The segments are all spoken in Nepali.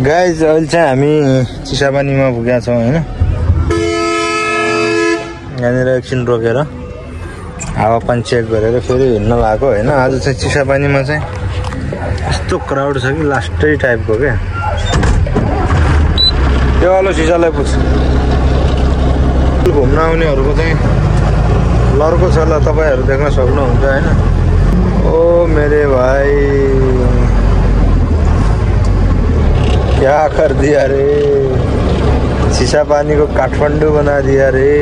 गाइज अहिले चाहिँ हामी चिसापानीमा पुगेका छौँ होइन। यहाँनिर एकछिन रोकेर हावापानी चेक गरेर फेरि हिँड्न लाग्यो होइन। आज चाहिँ चिसापानीमा चाहिँ यस्तो क्राउड छ कि लास्टै टाइपको क्या। त्यो वालो सिसालाई पुग्छ। घुम्न आउनेहरूको चाहिँ लर्को छ ल, तपाईँहरू देख्न सक्नुहुन्छ होइन। ओ मेरे भाइ क्या कर दिया रे, चिसापानी को काठमांडू बना दिया रे।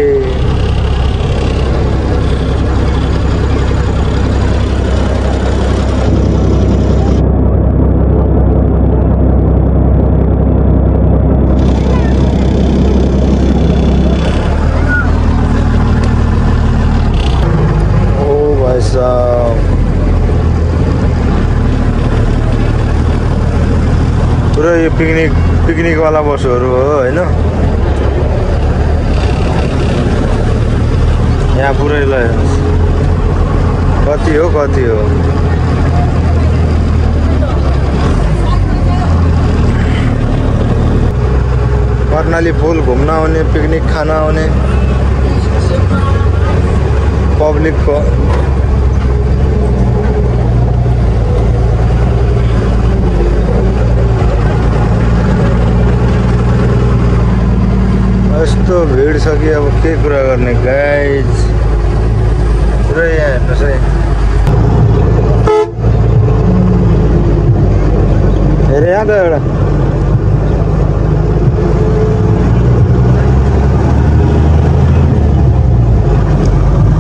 ओ भाई साहब पुरा यो पिकनिक वाला बसहरू हो होइन। यहाँ पुरै ल कति हो कर्णाली पुल घुम्न आउने, पिकनिक खान आउने पब्लिकको यस्तो भिड छ कि अब के कुरा गर्ने गाइज। पुरै यहाँ हेर्नुहोस् है, हेरे यहाँ त एउटा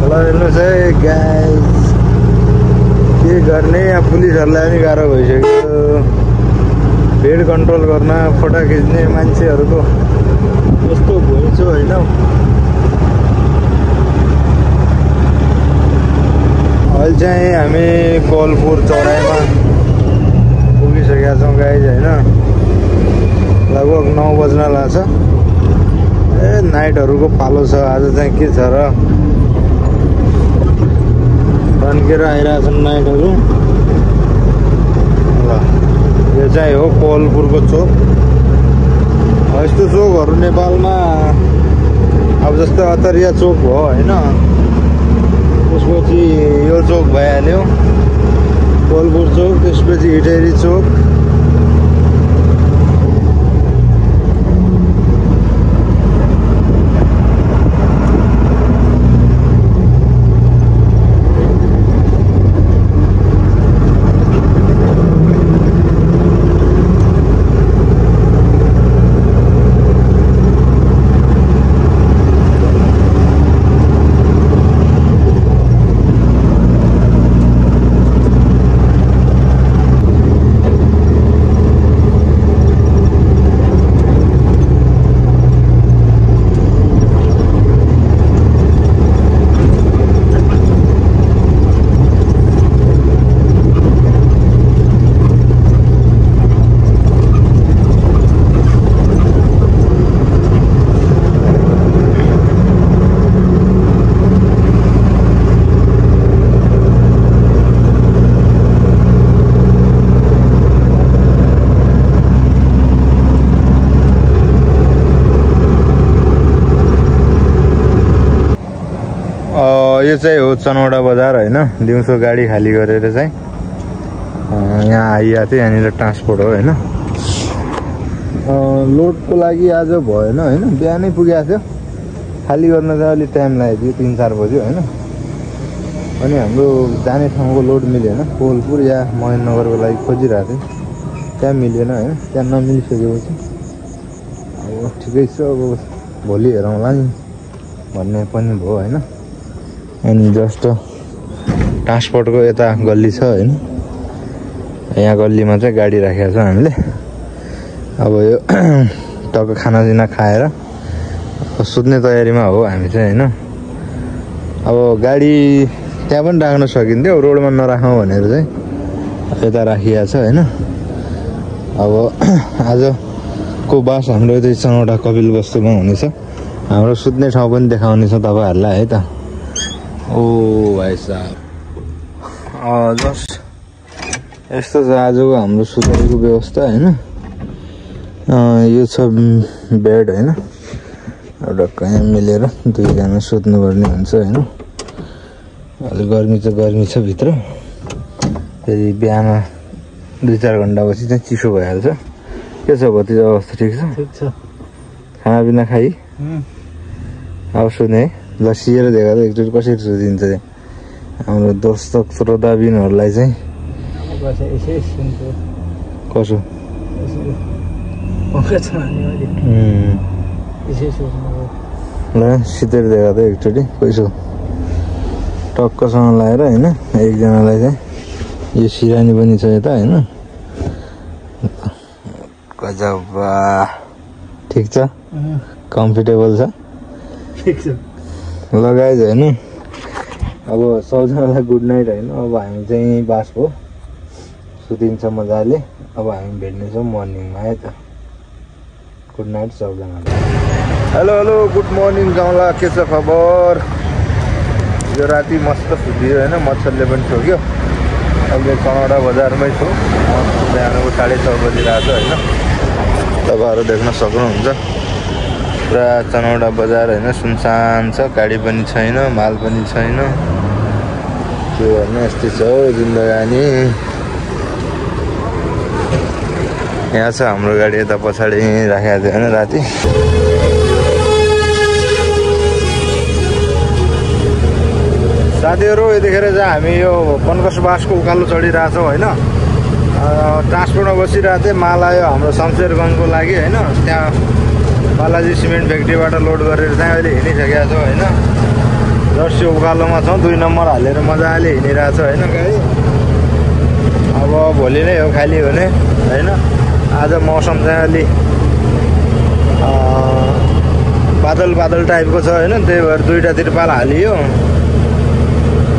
ल हेर्नुहोस् है गाइज। के गर्ने यहाँ पुलिसहरूलाई पनि गाह्रो भइसक्यो भिड कन्ट्रोल गर्न, फोटो खिच्ने मान्छेहरूको यस्तो भइसक्यो होइन। अहिले चाहिँ हामी कोलपुर चौराहीमा पुगिसकेका छौँ गाइज होइन। लगभग 9 बज्न लाग्छ। ए नाइटहरूको पालो छ आज चाहिँ, के छ र तन्केर आइरहेछन् नाइटहरू। ल यो चाहिँ हो कोलपुरको चोक। यस्तो चोकहरू नेपालमा अब जस्तै अतरिया चोक भयो होइन, त्यसपछि यो चोक भइहाल्यो कोलपुर चोक, त्यसपछि इटेरी चोक। यो चाहिँ हो चनौडा बजार होइन। दिउँसो गाडी खाली गरेर चाहिँ यहाँ आइया थियो। यहाँनिर ट्रान्सपोर्ट हो होइन। लोडको लागि आज भएन होइन, बिहानै पुगेको थियो। खाली गर्न चाहिँ अलिक टाइम लाग्यो, 3-4 बज्यो होइन। अनि हाम्रो जाने ठाउँको लोड मिलेन। कोलपुर या महेन्द्रनगरको लागि खोजिरहेको थिएँ, त्यहाँ मिलेन होइन। त्यहाँ नमिलिसकेपछि अब ठिकै छ, अब भोलि हेरौँला नि भन्ने पनि भयो होइन। अनि जस्ट ट्रान्सपोर्टको यता गल्ली छ होइन, यहाँ गल्लीमा चाहिँ गाडी राखेको छ हामीले। अब यो टक्क खानापिना खाएर सुत्ने तयारीमा हो हामी चाहिँ होइन। अब गाडी त्यहाँ पनि राख्न सकिन्थ्यो, रोडमा नराखौँ भनेर चाहिँ यता राखिएको छ होइन। अब आजको बास हाम्रो चाहिँ चनौडा कपिल वस्तुमा हुनेछ। हाम्रो सुत्ने ठाउँ पनि देखाउने छ तपाईँहरूलाई है त। ओ भाइ साहब जस्ट यस्तो छ आजको हाम्रो सुत्नेको व्यवस्था होइन। यो छ बेड हैन एउटा कहाँ मिलेर दुईजना सुत्नुपर्ने हुन्छ हैन अलि गर्मी छ भित्र फेरि बिहान 2-4 घण्टापछि चाहिँ चिसो भइहाल्छ के छ भतिजा अवस्था ठिक छ खानापिना खाइ अब सुने ल सिएर देखा त एकचोटि कसरी सुतिन्छ हाम्रो दर्शक श्रोताबिनहरूलाई चाहिँ कसो ल सितेर देखा त एकचोटि कसो टक्कसँग लाएर हैन एकजनालाई चाहिँ यो सिरानी पनि छ यता हैन गजब ठीक छ कम्फर्टेबल छ ठीक छ लगाइज हैन अब सबजनालाई गुड नाइट हैन अब हामी चाहिँ बास हो सुतिन्छ मजाले अब हामी भेट्नेछौँ मर्निङमा है त गुड नाइट सबजनालाई हेलो गुड मर्निङ गाउँला के छ खबर यो राति मस्त सुतियो हैन मच्छरले पनि ठोक्यो अहिले कनौडा बजारमै छु बिहानको 6:30 बजिरहेको छ हैन तपाईँहरू देख्न सक्नुहुन्छ पुरा चनौडा बजार हैन सुनसान छ गाडी पनि छैन माल पनि छैन के गर्ने यस्तै छ जिन्दगानी यहाँ छ हाम्रो गाडी यता पछाडि राखेको थियो हैन राति साथीहरू यतिखेर चाहिँ हामी यो पन्कस बासको उकालो चढिरहेछौँ होइन ट्रान्सपोर्टमा बसिरहेको थिएँ माल आयो हाम्रो शमशेरगञ्जको लागि होइन त्यहाँ बालाजी सिमेन्ट फ्याक्ट्रीबाट लोड गरेर चाहिँ अहिले हिँडिसकेका छौँ होइन जर्सी उकालोमा छौँ 2 नम्बर हालेर मजाले हिँडिरहेको छ होइन गाडी अब भोलि नै हो खाली हुने होइन आज मौसम चाहिँ अलि बादल टाइपको छ होइन त्यही भएर 2टा तिरपाल हालियो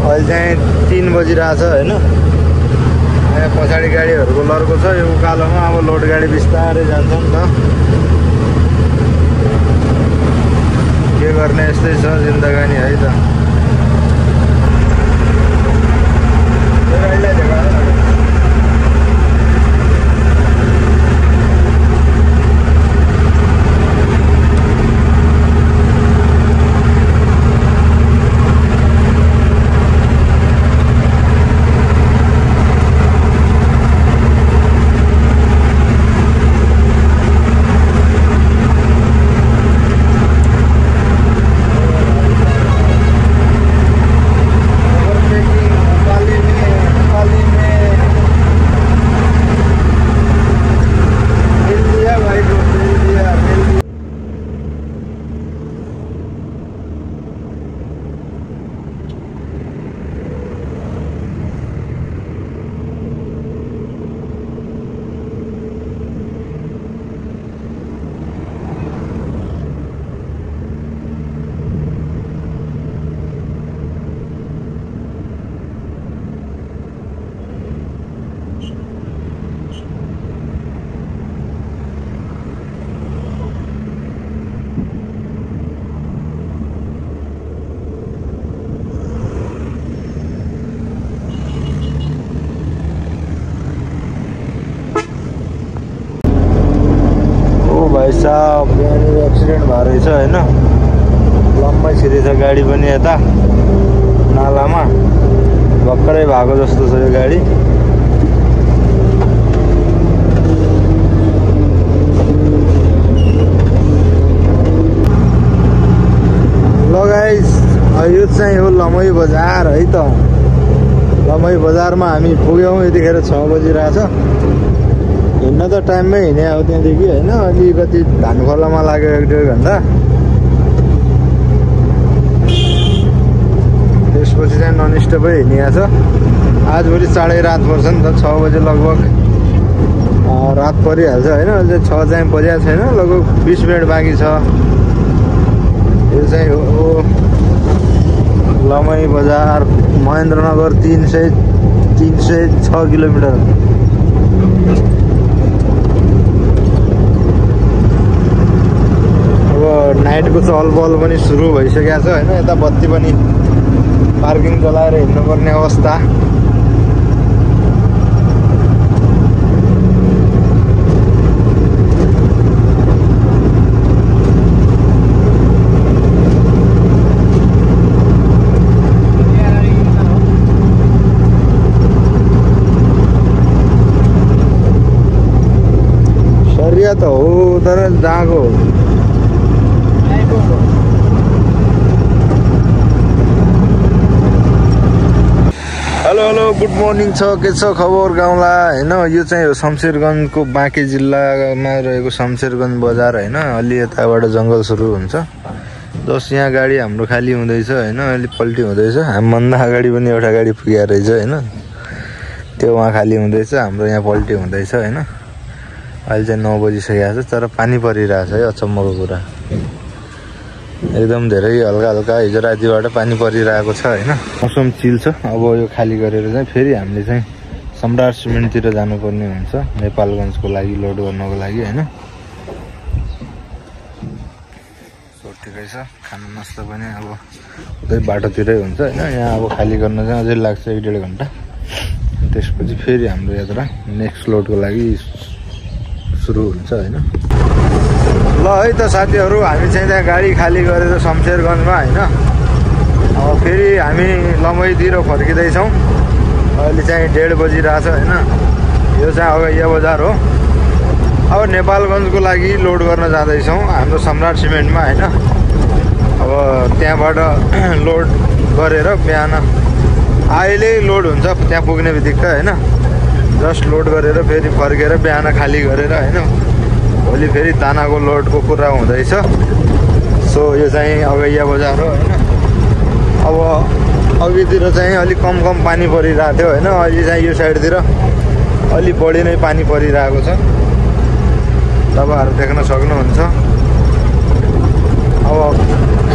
अहिले चाहिँ 3 बजिरहेछ होइन यहाँ पछाडि गाडीहरूको लर्को छ यो उकालोमा अब लोड गाडी बिस्तारै जान्छ नि त के गर्ने यस्तै छ जिन्दगानी है त साहब यहाँनिर एक्सिडेन्ट भएको रहेछ होइन लम्बै छिरेछ गाडी पनि यता नालामा भर्खरै भएको जस्तो छ यो गाडी ल गाइस यो चाहिँ हो लमै बजार है त लमै बजारमा हामी पुग्यौँ यतिखेर 6 बजिरहेछ हिँड्न त टाइममै हिँडे हो त्यहाँदेखि होइन अलिकति धान खोलामा लाग्यो 1-1.5 घन्टा त्यसपछि चाहिँ नन स्टपै हिँडिया छ आजभोलि चाँडै रात पर्छ नि त 6 बजे लगभग रात परिहाल्छ होइन अझै 6 चाहिँ बजेको छैन लगभग 20 मिनट बाँकी छ यो चाहिँ हो लमै बजार महेन्द्रनगर 306 किलोमिटर नाइटको चहल पहल पनि सुरु भइसकेको छ होइन यता बत्ती पनि पार्किङ चलाएर हिँड्नुपर्ने अवस्था पुग्या त हो तर जहाँको हेलो हेलो गुड मर्निङ छ के छ खबर गाउँला हैन यो चाहिँ हो शमशेरगञ्जको बाँके जिल्लामा रहेको शमशेरगञ्ज बजार हैन अलि यताबाट जंगल सुरु हुन्छ जस यहाँ गाडी हाम्रो खाली हुँदैछ हैन अलि पल्टी हुँदैछ हामीभन्दा अगाडि पनि एउटा गाडी पुगेको रहेछ हैन त्यो वहाँ खाली हुँदैछ हाम्रो यहाँ पल्टी हुँदैछ हैन अहिले चाहिँ 9 बजिसकेको छ तर पानी परिरहेछ है अचम्मको कुरा एकदम धेरै हल्का हल्का हिजो रातिबाट पानी परिरहेको छ हैन मौसम चिल छ अब यो खाली गरेर चाहिँ फेरि हामीले चाहिँ सम्राट सिमेन्टतिर जानुपर्ने हुन्छ नेपालगञ्जको लागि लोड गर्नको लागि हैन सो ठिकै छ खाना नास्ता पनि अब उतै बाटोतिरै हुन्छ हैन यहाँ अब खाली गर्न चाहिँ अझै लाग्छ 1.5 घण्टा त्यसपछि फेरि हाम्रो यात्रा नेक्स्ट लोडको लागि सुरु हुन्छ हैन ल है त साथीहरु हामी चाहिँ त्यहाँ गाडी खाली गरेर शमशेरगञ्जमा हैन अब फेरि हामी लमैतिर फर्किँदै छौं अहिले चाहिँ 1:30 बजिरहेछ हैन यो चाहिँ अगैया बजार हो अब नेपालगञ्जको लागि लोड गर्न जाँदै छौं हाम्रो सम्राट सिमेन्टमा हैन अब त्यहाँबाट लोड गरेर बिहान अहिले लोड हुन्छ त्यहाँ पुग्ने बित्तिकै हैन जस्ट लोड गरेर फेरि फर्केर बिहान खाली गरेर हैन भोलि फेरि दानाको लोडको कुरा हुँदैछ सो यो चाहिँ अगैया बजार हो हैन अब अघितिर चाहिँ अलि कम पानी परिरहेको थियो हैन अहिले चाहिँ यो साइडतिर अलि बढी नै पानी परिरहेको छ तपाईहरु देख्न सक्नुहुन्छ अब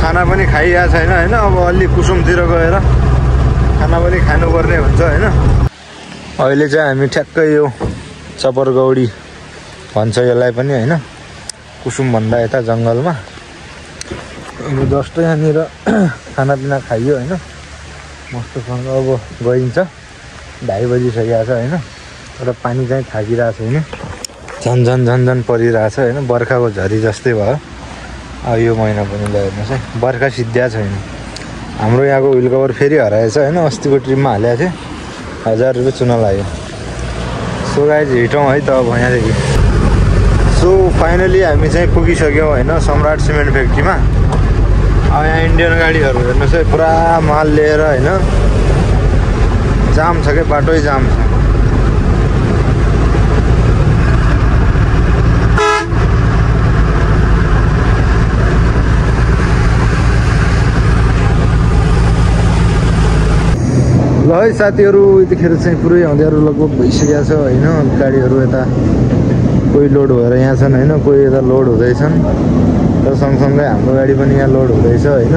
खाना पनि खाइया छैन हैन अब अलि कुसुमतिर गएर खाना पनि खानुपर्ने हुन्छ हैन अहिले चाहिँ हामी ठ्याक्कै यो चपरगौडी भन्छ यसलाई पनि हैन कुसुम भन्दा यता जंगलमा अनि जस्ट यहाँनिर खानापिना खाइयो हैन मस्तसँग अब गइन्छ 2:30 बजिसकेको छ हैन तर पानी चाहिँ थाकिरहेको छैन झन परिरहेछ हैन बर्खाको झरी जस्तै भयो अब यो महिना पनि ल हेर्नुस् है बर्खा सिद्ध्या छैन हाम्रो यहाँको व्हील कभर फेरि हराएछ हैन अस्तिको ट्रिपमा हालेको थिए 1000 रुपैयाँ चुना लाग्यो सो गाइज हिटौँ है त अब यहाँदेखि सो फाइनली हामी चाहिँ पुगिसक्यौँ हैन सम्राट सिमेन्ट फ्याक्ट्रीमा अब यहाँ इन्डियन गाडीहरू हेर्नुहोस् है पुरा माल लिएर हैन जाम छ के बाटै जाम छ ल है साथीहरु यतिखेर चाहिँ पुरै अँध्यारो लगभग भइसकेको छ हैन गाडीहरू यता कोही लोड भएर यहाँ छन् हैन कोही यता लोड हुँदैछन् र सँगसँगै हाम्रो गाडी पनि यहाँ लोड हुँदैछ हैन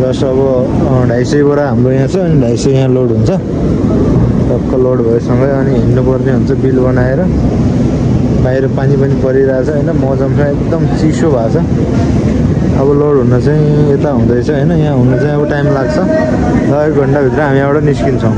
जस्ट अब 250 बोरा हाम्रो यहाँ छ अनि 250 यहाँ लोड हुन्छ टक्क लोड भएसँगै अनि हिँड्नुपर्ने हुन्छ बिल बनाएर बाहिर पानी पनि परिरहेछ हैन मौसम चाहिँ एकदम चिसो भएको छ अब लोड हुन चाहिँ यता हुँदैछ हैन यहाँ हुन चाहिँ अब टाइम लाग्छ 1 घण्टा भित्र हामी यहाँबाट निस्किन्छौँ